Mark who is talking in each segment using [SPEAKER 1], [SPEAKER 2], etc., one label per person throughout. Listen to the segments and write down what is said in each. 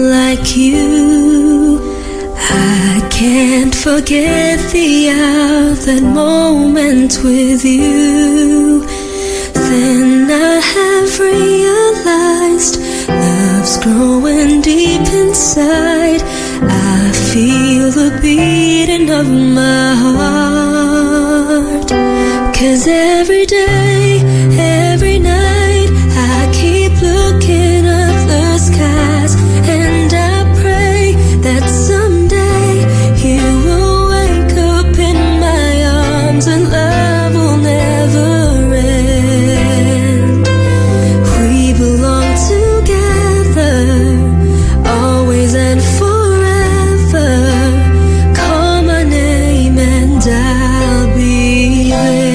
[SPEAKER 1] like you. I can't forget the hour, that moment with you. Then I have realized love's growing deep inside. I feel the beating of my heart. 'Cause every day, every night, I keep looking up the skies, and I pray that someday you will wake up in my arms and love will never end. We belong together, always and forever. Call my name and I'll be there.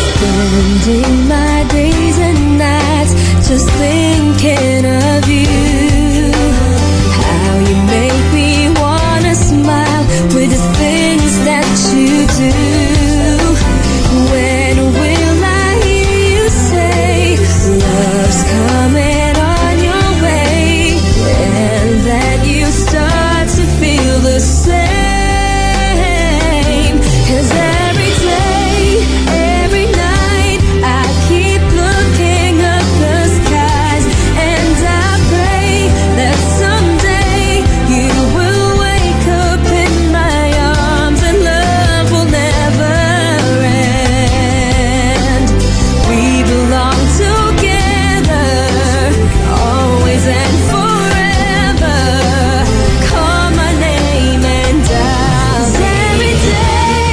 [SPEAKER 1] Spending my days and nights just thinking of you. How you make me wanna smile with the things that you do. When will I hear you say love's coming on your way, and that you start to feel the same? 'Cause every day, every night, I keep looking up the skies, and I pray that someday you will wake up in my arms and love will never end. We belong together, always and forever. Call my name and I'll every day,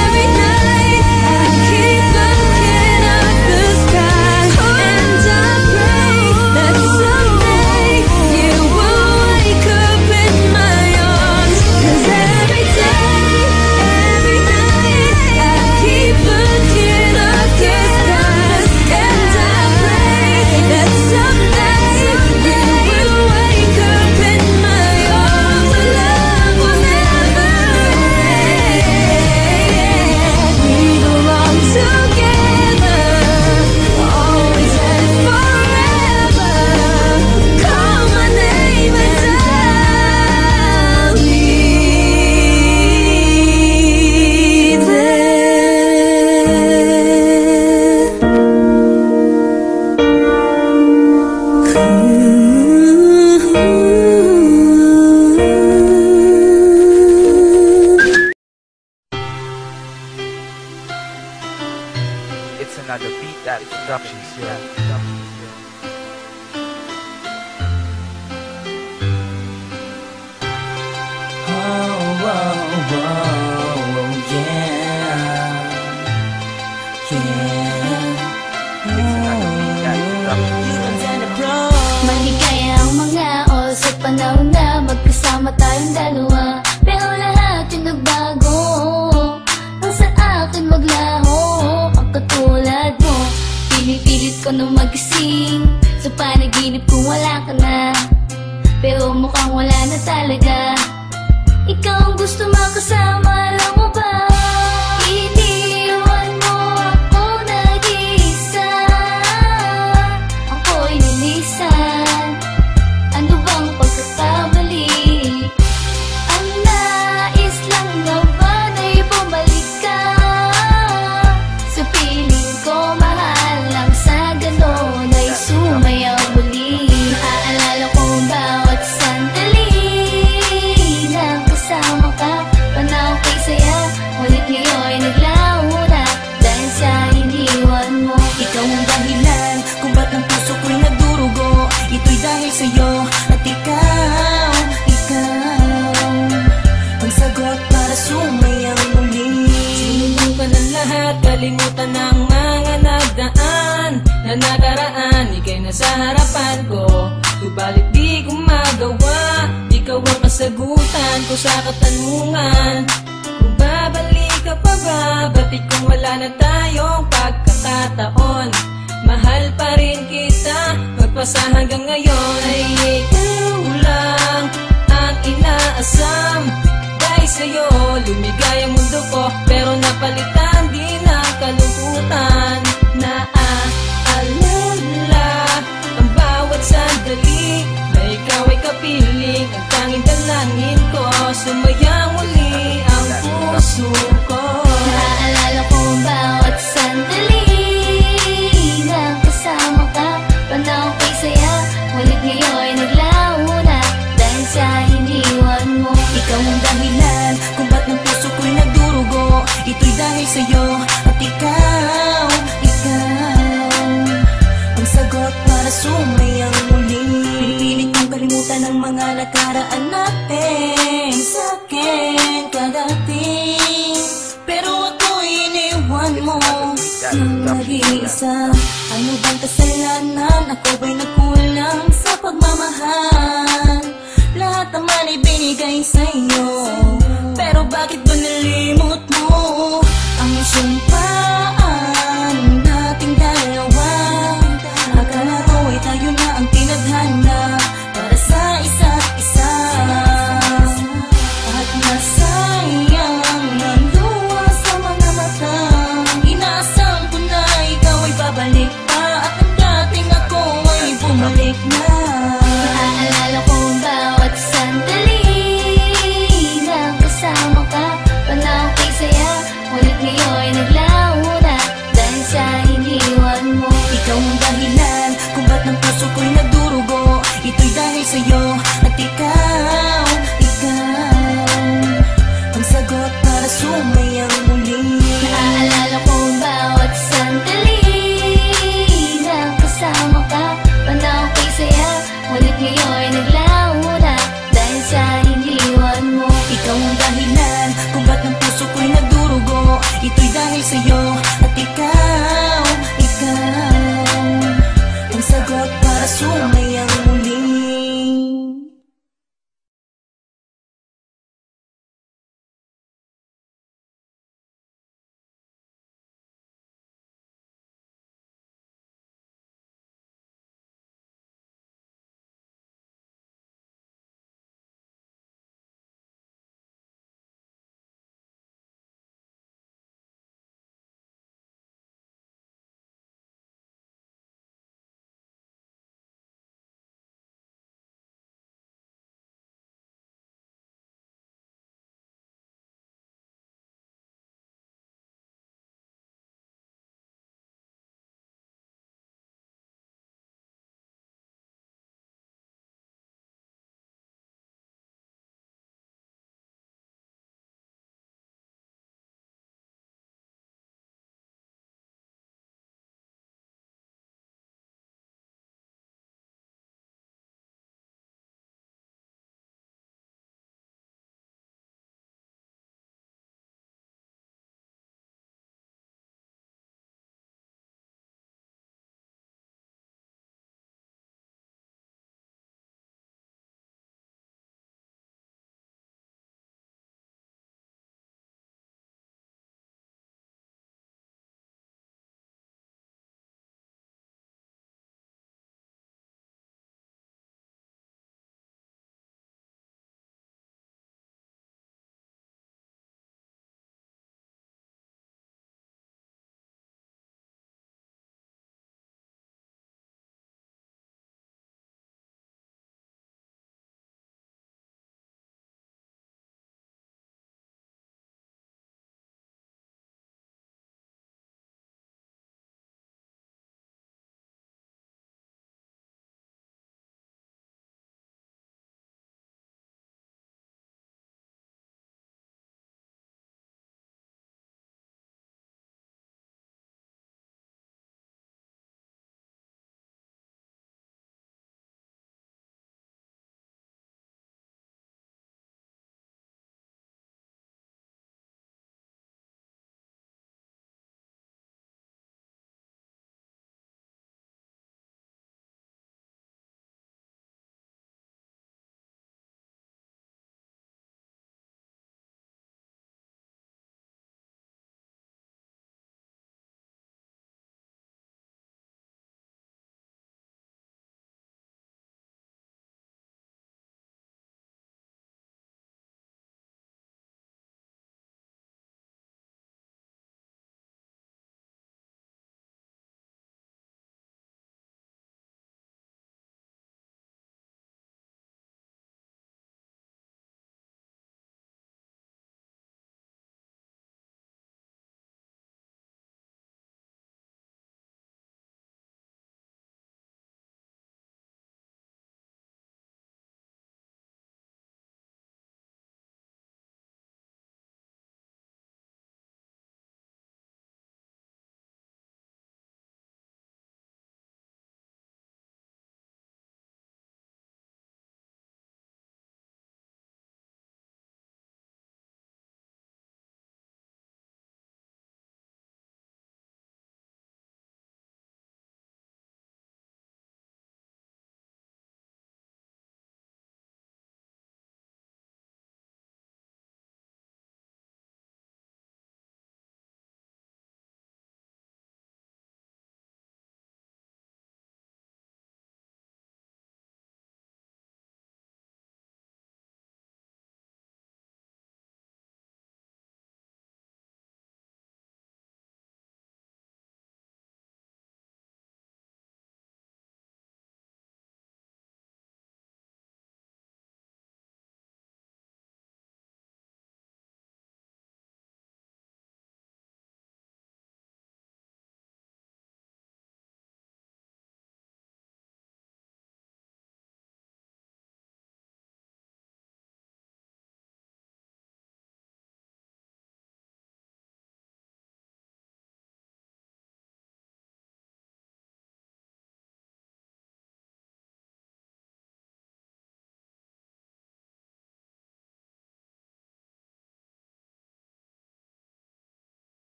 [SPEAKER 1] every night, I keep looking up the sky, and I pray that someday you will wake up in my arms. 'Cause every day, every night, I keep looking up the skies, and I pray that someday you will wake up in my arms and love will never end. We belong together, always and forever. Call my name and I'll be there.
[SPEAKER 2] It's another beat that productions, yeah.
[SPEAKER 3] Maligaya ang mga oras at panahon na magkasama tayong dalawa. Pero lahat yung nagbago, ang sa akin maglaho. Ang katulad mo, pinipilit ko na magising. Sa panaginip ko wala ka na, pero mukhang wala na talaga. Ikaw ang gusto makasama, alam mo ba? Iniwan mo ako nag-iisa, ako'y nilisan. Ano bang pagkakamali? Ang nais lang naman ay bumalik ka sa piling ko, mahal lang sa ganon ay sumayaw muli. Naaalala ko ang bawat sandali na kasama ka, panahon kay saya, ngunit ngayon'y naglaho na dahil sa iniwan mo.
[SPEAKER 4] Ikaw ang dahilan kung ba't ang puso ko'y nagdurugo. Ito'y dahil sa'yo at ikaw ang sagot para sumayang muli. Sinubukan ang lahat, kalimutan ang mga nagdaan na nakaraan. Ika'y nasa harapan ko, subalit di ko magawa. Ikaw ang kasagutan ko sa katanungan. Kung babalik ka pa ba, ba't kung wala na tayong pagkakataon? Mahal pa rin kita, magpasa hanggang ngayon. Ay ikaw lang ang inaasam. Dahil sa'yo, lumigay ang mundo ko, pero napalitan din ang kalungkutan. Naaalala ang bawat sandali na ikaw ay kapiling. Ang tanging dalangin ko, sumayang muli ang puso ko.
[SPEAKER 3] Naaalala ko ang bawat sandali na kasama ka. Panahon ko'y saya, ngunit ngayon naglaho na dahil sa iniwan mo.
[SPEAKER 4] Ikaw ang dahilan kung ba't ng puso ko'y nagdurugo. Ito'y dahil sa'yo at ikaw ang sagot para sumayang muli. Pinipilit kong kalimutan ang mga nakaraan natin sa'kin kadating, pero ako'y iniwan mo ng nag-iisa. Ano bang kasalanan? Ako ba'y nagkulang sa pagmamahal? Lahat naman ay binigay sa'yo, pero bakit ba nalimot mo ang sumpaan nating dalawa? Akala ko ay tayo na ang tinadhana para sa isa't isa, at nasayang ang luha sa mga mata. Inaasam ko na ikaw ay babalik pa, at ang dating ako ay bumalik na.
[SPEAKER 3] Naaalala ko ang bawat sandali na kasama ka. Panahon ko'y saya, ngunit ngayon naglaho na dahil sa iniwan mo.
[SPEAKER 4] Ikaw ang dahilan kung ba't ng puso ko'y nagdurugo. Ito'y dahil sa'yo at ikaw ang sagot para sumayang muli.